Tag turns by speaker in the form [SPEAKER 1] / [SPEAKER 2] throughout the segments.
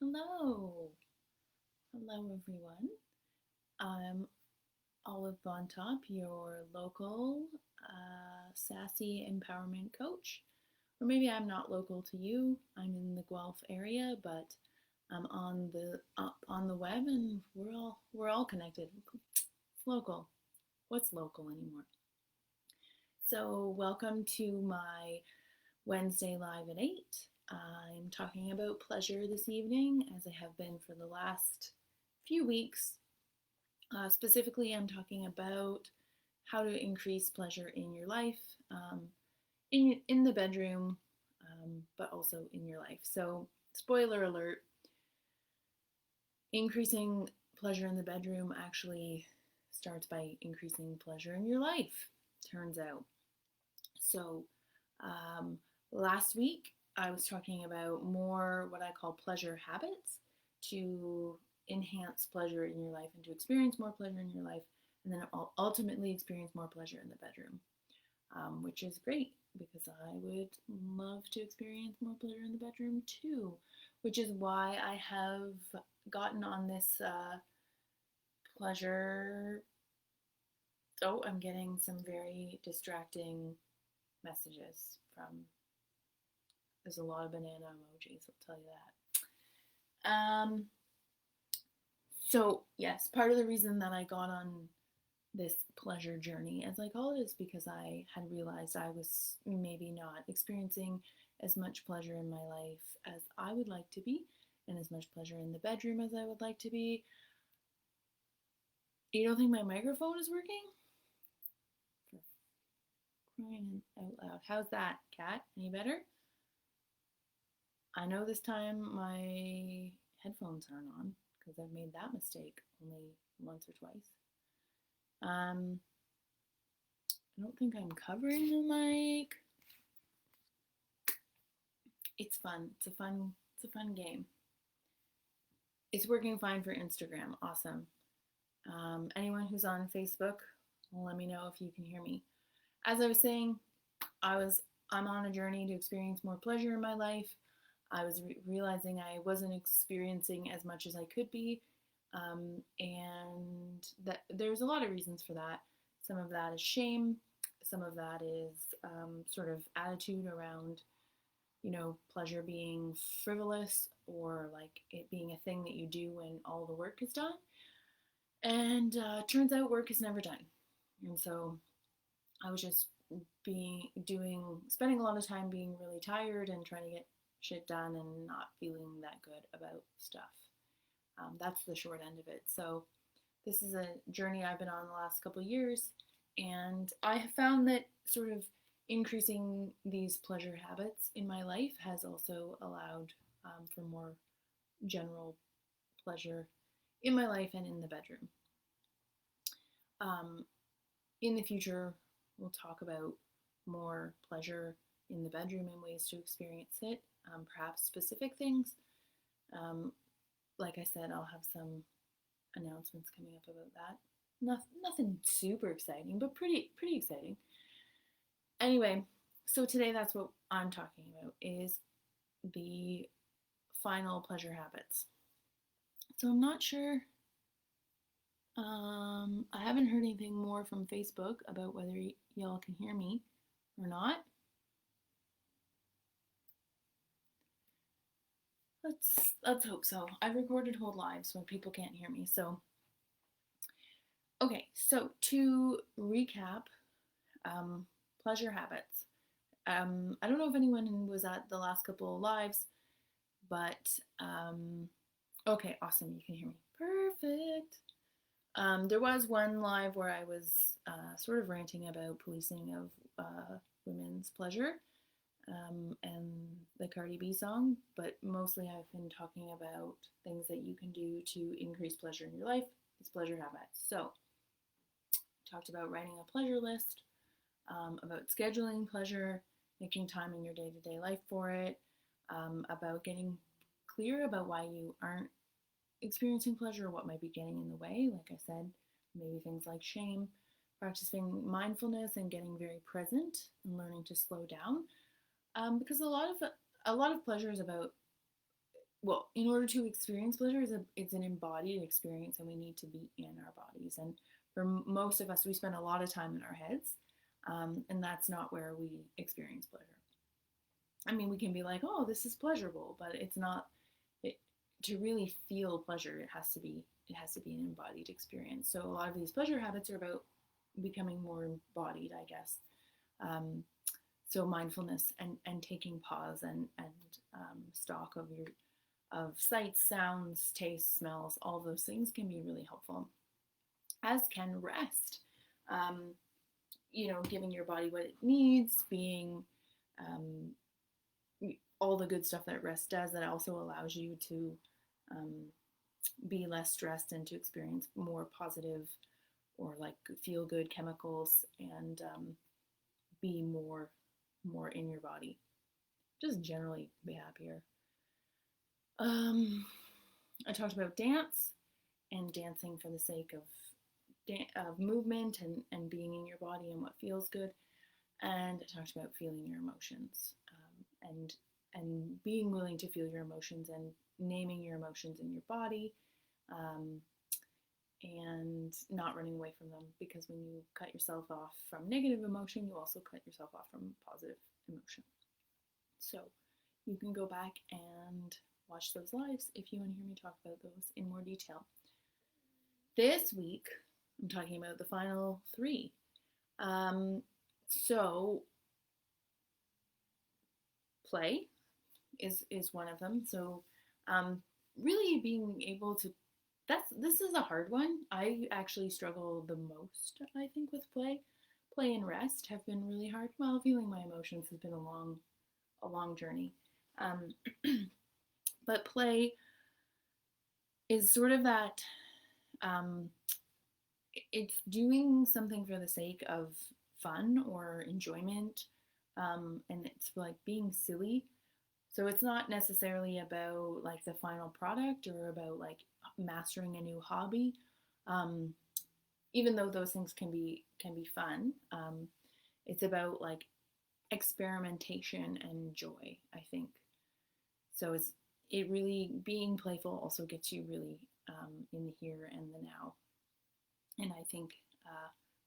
[SPEAKER 1] Hello. Hello, everyone. I'm Olive Bontop, your local sassy empowerment coach. Or maybe I'm not local to you. I'm in the Guelph area, but I'm on the web, and we're all connected. It's local. What's local anymore? So, welcome to my Wednesday Live at 8. I'm talking about pleasure this evening, as I have been for the last few weeks. Specifically, I'm talking about how to increase pleasure in your life, in the bedroom, but also in your life. So, spoiler alert: increasing pleasure in the bedroom actually starts by increasing pleasure in your life. Turns out. So, um, last week I was talking about more what I call pleasure habits to enhance pleasure in your life and to experience more pleasure in your life, and then ultimately experience more pleasure in the bedroom, which is great because I would love to experience more pleasure in the bedroom too, which is why I have gotten on this pleasure. Oh, I'm getting some very distracting messages from. There's a lot of banana emojis, I'll tell you that. So, yes, part of the reason that I got on this pleasure journey, as I call it, is because I had realized I was maybe not experiencing as much pleasure in my life as I would like to be, and as much pleasure in the bedroom as I would like to be. You don't think my microphone is working? For crying out loud. How's that, Kat? Any better? I know this time my headphones aren't on because I've made that mistake only once or twice. I don't think I'm covering the mic. It's fun. It's a fun game. It's working fine for Instagram. Awesome. Anyone who's on Facebook, let me know if you can hear me. As I was saying, I'm on a journey to experience more pleasure in my life. I was realizing I wasn't experiencing as much as I could be, and that there's a lot of reasons for that. Some of that is shame. Some of that is sort of attitude around, pleasure being frivolous or like it being a thing that you do when all the work is done. And turns out work is never done. And so I was just spending a lot of time being really tired and trying to get shit done and not feeling that good about stuff. That's the short end of it. So this is a journey I've been on the last couple of years, and I have found that sort of increasing these pleasure habits in my life has also allowed for more general pleasure in my life and in the bedroom. Um, in the future, we'll talk about more pleasure in the bedroom and ways to experience it, perhaps specific things. Um, like I said, I'll have some announcements coming up about that. Nothing super exciting, but pretty exciting. Anyway, so today that's what I'm talking about is the final pleasure habits. So I'm not sure. I haven't heard anything more from Facebook about whether y'all can hear me or not. Let's hope so. I've recorded whole lives when people can't hear me. So okay, so to recap, pleasure habits. I don't know if anyone was at the last couple of lives, but okay, awesome. You can hear me. Perfect. There was one live where I was sort of ranting about policing of women's pleasure and the Cardi B song, but mostly I've been talking about things that you can do to increase pleasure in your life, these pleasure habits. So, talked about writing a pleasure list, about scheduling pleasure, making time in your day to day life for it, about getting clear about why you aren't experiencing pleasure, what might be getting in the way. Like I said, maybe things like shame, practicing mindfulness and getting very present and learning to slow down. Because a lot of pleasure is about well, in order to experience pleasure, it's an embodied experience, and we need to be in our bodies. And for most of us, we spend a lot of time in our heads, and that's not where we experience pleasure. I mean, we can be like, oh, this is pleasurable, but it's not. It, to really feel pleasure, it has to be an embodied experience. So a lot of these pleasure habits are about becoming more embodied, I guess. Um, so mindfulness and taking pause and stock of your of sights, sounds, tastes, smells, all those things can be really helpful. As can rest. Um, giving your body what it needs, being um, all the good stuff that rest does. That also allows you to um, be less stressed and to experience more positive or like feel good chemicals and be more in your body. Just generally be happier. Um, I talked about dance and dancing for the sake of movement and being in your body and what feels good. And I talked about feeling your emotions and being willing to feel your emotions and naming your emotions in your body, um, and not running away from them, because when you cut yourself off from negative emotion, you also cut yourself off from positive emotion. So you can go back and watch those lives if you want to hear me talk about those in more detail. This week, I'm talking about the final three. So play is one of them. So really being able to this is a hard one. I actually struggle the most, I think, with play. Play and rest have been really hard. Well, feeling my emotions has been a long journey. Um, but play is sort of that um, it's doing something for the sake of fun or enjoyment, and it's like being silly. So it's not necessarily about like the final product or about like mastering a new hobby, um, even though those things can be fun. It's about like experimentation and joy, I think. So it really being playful also gets you really in the here and the now, and I think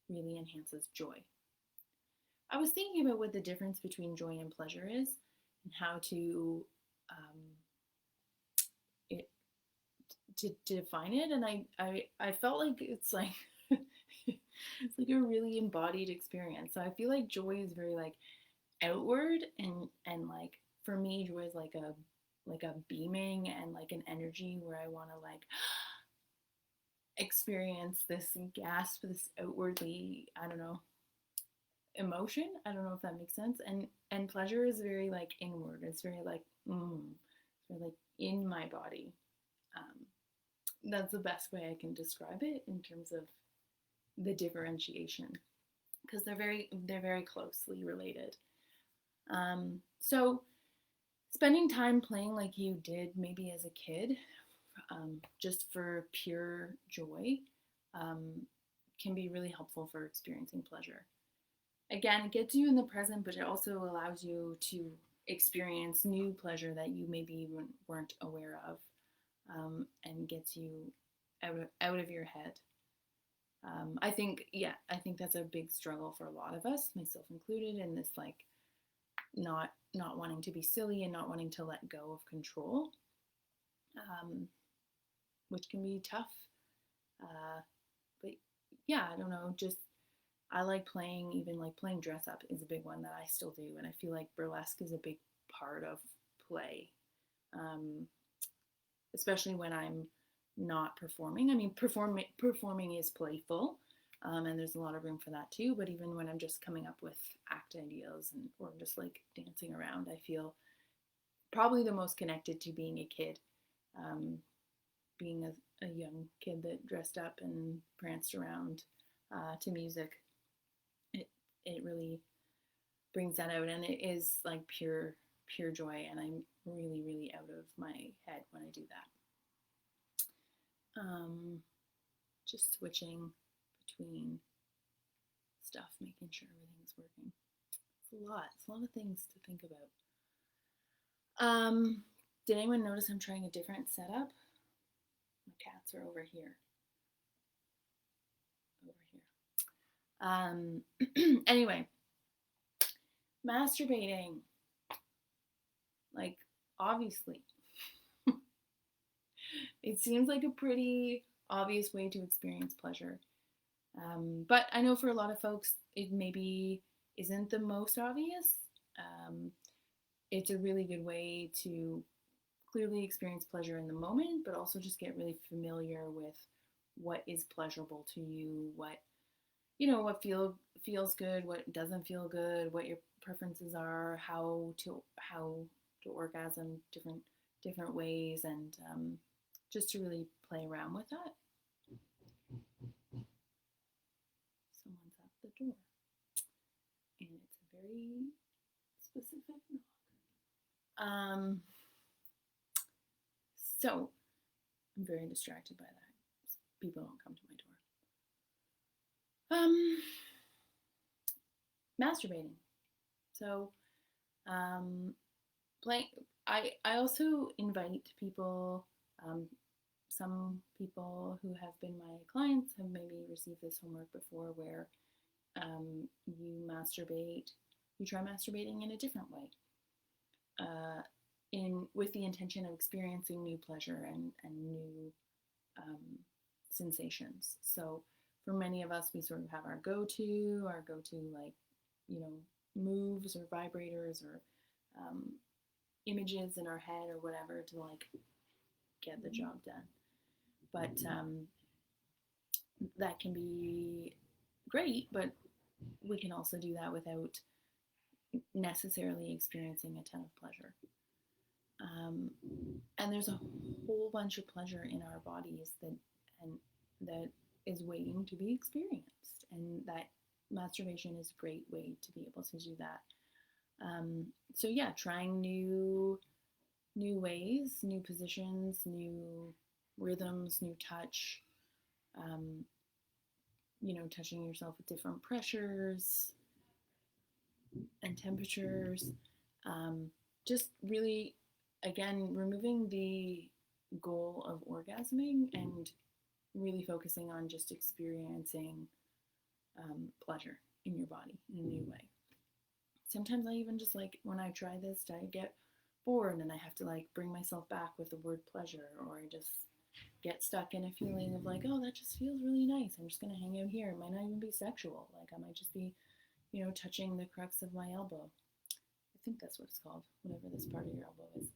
[SPEAKER 1] really enhances joy. I was thinking about what the difference between joy and pleasure is, and how um, it, to define it. And I felt like it's like it's like a really embodied experience. So I feel like joy is very like outward, and like for me, joy is like a beaming and like an energy where I want to like experience this gasp, this outwardly, I don't know, emotion. I don't know if that makes sense. And pleasure is very like inward. It's very like it's very like in my body. Um, that's the best way I can describe it in terms of the differentiation, because they're very closely related. So spending time playing like you did maybe as a kid, just for pure joy, um, can be really helpful for experiencing pleasure. Again, it gets you in the present, but it also allows you to experience new pleasure that you maybe even weren't aware of, and gets you out of your head. I think that's a big struggle for a lot of us, myself included, in this like not wanting to be silly and not wanting to let go of control, um, which can be tough. But yeah, I don't know. Just I like playing, even like playing dress up is a big one that I still do, and I feel like burlesque is a big part of play, um, especially when I'm not performing. I mean, performing is playful, and there's a lot of room for that too. But even when I'm just coming up with act ideas and or just like dancing around, I feel probably the most connected to being a kid, um, being a young kid that dressed up and pranced around to music. It it really brings that out, and it is like pure joy, and I'm really out of my head when I do that. Just switching between stuff, making sure everything's working. It's a lot of things to think about. Did anyone notice I'm trying a different setup? My cats are over here. Anyway, masturbating. Like, obviously, it seems like a pretty obvious way to experience pleasure. But I know for a lot of folks, it maybe isn't the most obvious. Um, it's a really good way to clearly experience pleasure in the moment, but also just get really familiar with what is pleasurable to you, what feels good, what doesn't feel good, what your preferences are, how to orgasm different ways, and just to really play around with that. Someone's at the door, and it's a very specific knock. So I'm very distracted by that. People don't come to my door. Masturbating. So, playing. I also invite people. Some people who have been my clients have maybe received this homework before, where you masturbate. You try masturbating in a different way. With the intention of experiencing new pleasure and new sensations. So for many of us, we sort of have our go-to like, moves or vibrators or images in our head or whatever to like get the job done. But that can be great, but we can also do that without necessarily experiencing a ton of pleasure. And there's a whole bunch of pleasure in our bodies that is waiting to be experienced, and that masturbation is a great way to be able to do that. So yeah, trying new ways, new positions, new rhythms, new touch. Touching yourself with different pressures and temperatures. Just really, again, removing the goal of orgasming and really focusing on just experiencing pleasure in your body in a new way. Sometimes I even just like, when I try this, I get bored and I have to like bring myself back with the word pleasure, or I just get stuck in a feeling of like, oh, that just feels really nice. I'm just going to hang out here. It might not even be sexual. Like, I might just be, touching the crux of my elbow. I think that's what it's called, whatever this part of your elbow is.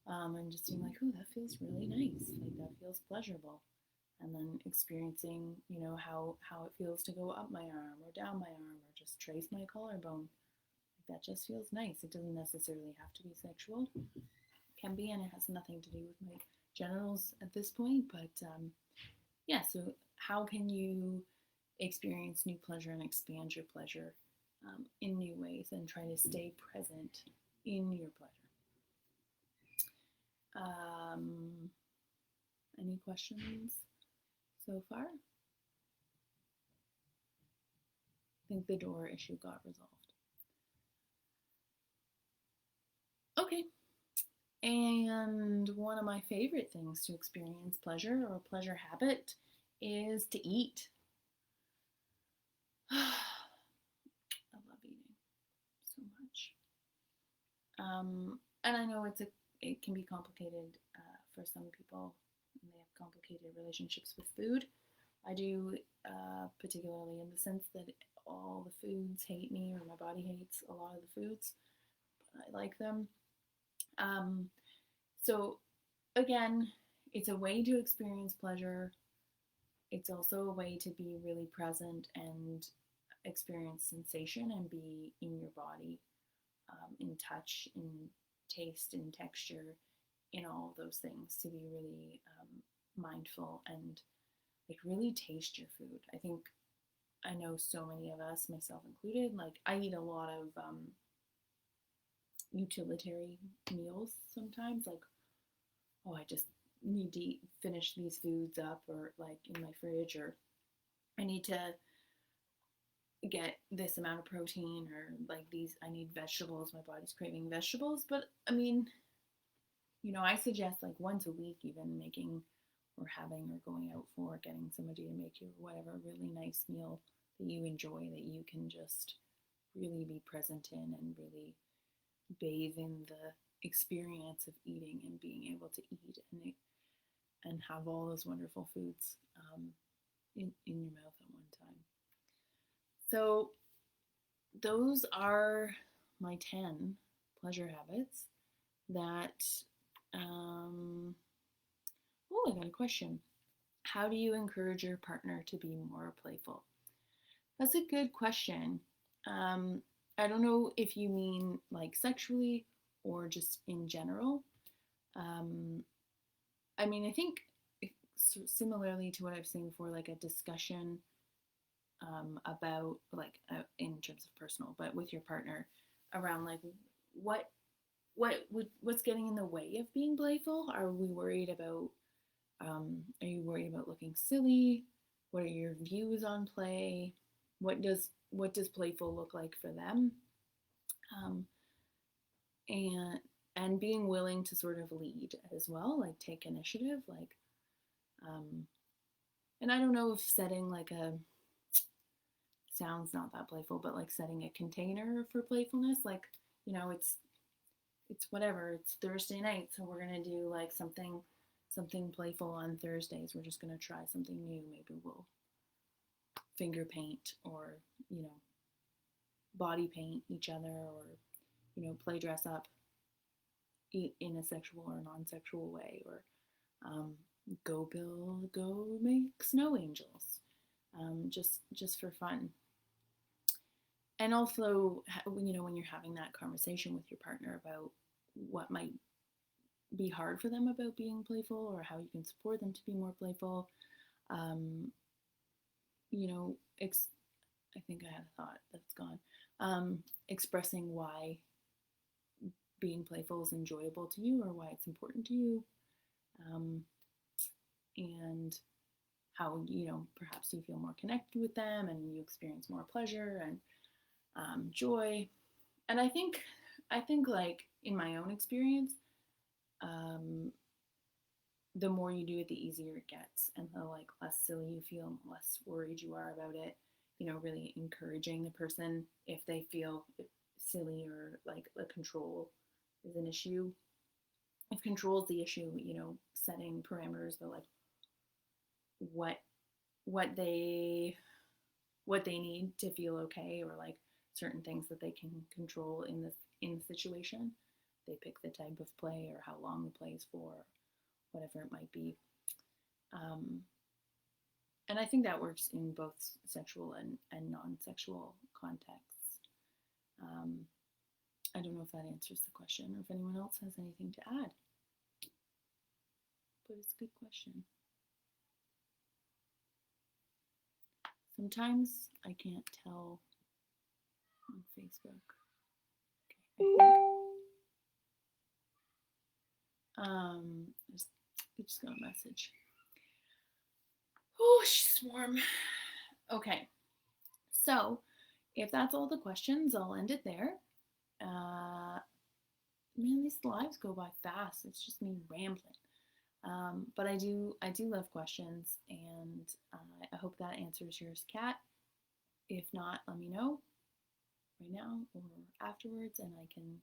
[SPEAKER 1] And just being like, oh, that feels really nice. Like, that feels pleasurable. And then experiencing, how it feels to go up my arm or down my arm or just trace my collarbone. Like, that just feels nice. It doesn't necessarily have to be sexual. It can be, and it has nothing to do with my genitals at this point. But yeah, so how can you experience new pleasure and expand your pleasure in new ways and try to stay present in your pleasure? Any questions so far? I think the door issue got resolved. Okay. And one of my favorite things to experience pleasure, or a pleasure habit, is to eat. I love eating so much. And I know it can be complicated for some people, and they have complicated relationships with food. I do, particularly in the sense that all the foods hate me, or my body hates a lot of the foods, but I like them. So again, it's a way to experience pleasure. It's also a way to be really present and experience sensation and be in your body, in touch, in taste, in texture, in all of those things, to be really mindful and like really taste your food. I know so many of us, myself included, like I eat a lot of utilitarian meals sometimes, like, oh, I just need to finish these foods up, or like in my fridge, or I need to get this amount of protein, or like I need vegetables, my body's craving vegetables. But I mean, I suggest like once a week, even making or having or going out for getting somebody to make you whatever really nice meal that you enjoy, that you can just really be present in and really bathe in the experience of eating and being able to eat and have all those wonderful foods in your mouth at one time. So those are my 10 pleasure habits that oh, I got a question. How do you encourage your partner to be more playful? That's a good question. um, I don't know if you mean like sexually or just in general. um, I mean, I think similarly to what I've seen before, like a discussion about like in terms of personal, but with your partner around like what what's getting in the way of being playful? Are we worried about? Are you worried about looking silly? What are your views on play? What does playful look like for them? Um, and being willing to sort of lead as well, like take initiative, like um, and I don't know if setting like a sounds not that playful, but like setting a container for playfulness, like it's whatever. It's Thursday night, so we're gonna do like something playful on Thursdays. We're just gonna try something new. Maybe we'll finger paint or you know body paint each other or play dress up in a sexual or non-sexual way or um, go make snow angels just for fun. And also, when you're having that conversation with your partner about what might be hard for them about being playful or how you can support them to be more playful, um, you know, I think I had a thought that's gone. Expressing why being playful is enjoyable to you or why it's important to you, um, and how perhaps you feel more connected with them and you experience more pleasure and joy. And I think like in my own experience, um, the more you do it, the easier it gets, and the like less silly you feel, less worried you are about it. Really encouraging the person if they feel silly or like the control is an issue. If control is the issue, setting parameters that like what what they what they need to feel okay, or like certain things that they can control in the situation. They pick the type of play or how long the play is for, whatever it might be. Um, and I think that works in both sexual and non-sexual contexts. Um, I don't know if that answers the question or if anyone else has anything to add, but it's a good question. Sometimes I can't tell on Facebook. Okay, I just got a message. Oh, she's warm. Okay, so if that's all the questions, I'll end it there. Man, these lives go by fast. It's just me rambling. But I do love questions, and I hope that answers yours, Kat. If not, let me know right now or afterwards, and I can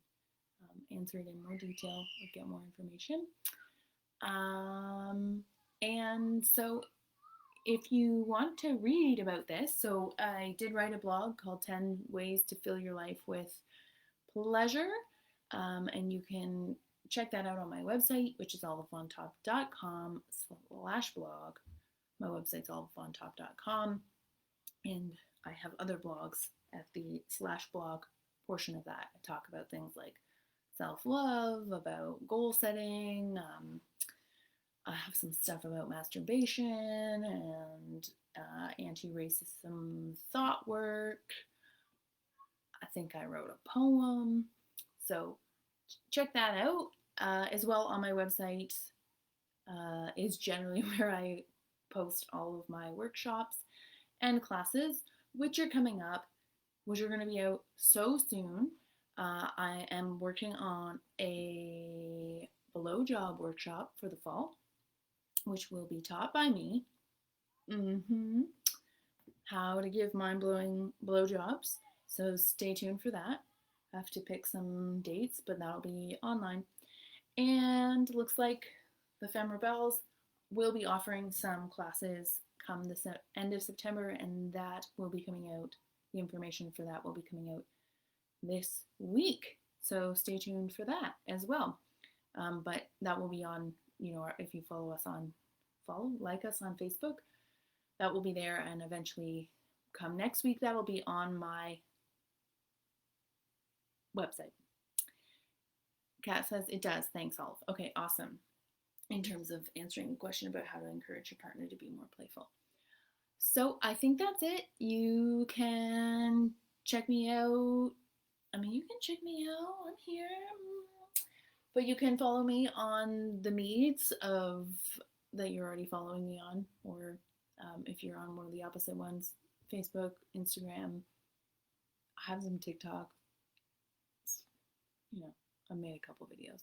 [SPEAKER 1] answer it in more detail or get more information. And so if you want to read about this, so I did write a blog called 10 Ways to Fill Your Life with Pleasure, and you can check that out on my website, which is allafontop.com/blog. My website's allafontop.com, and I have other blogs at the /blog portion of that. I talk about things like self-love, about goal setting. I have some stuff about masturbation and anti-racism thought work. I think I wrote a poem. So check that out. As well, on my website is generally where I post all of my workshops and classes, which are coming up, which are going to be out so soon. I am working on a blowjob workshop for the fall, which will be taught by me. How to give mind-blowing blowjobs. So stay tuned for that. I have to pick some dates, but that'll be online. And looks like the Femme Rebels will be offering some classes come the end of September, and that will be coming out. The information for that will be coming out this week. So stay tuned for that as well. But that will be on, if you like us on Facebook, that will be there, and eventually come next week, that will be on my website. Kat says it does. Thanks, Olive. Okay, awesome. In terms of answering the question about how to encourage your partner to be more playful. So I think that's it. You can check me out. You can check me out. I'm here. But you can follow me on the meets that you're already following me on, or if you're on one of the opposite ones, Facebook, Instagram. I have some TikTok. I made a couple videos.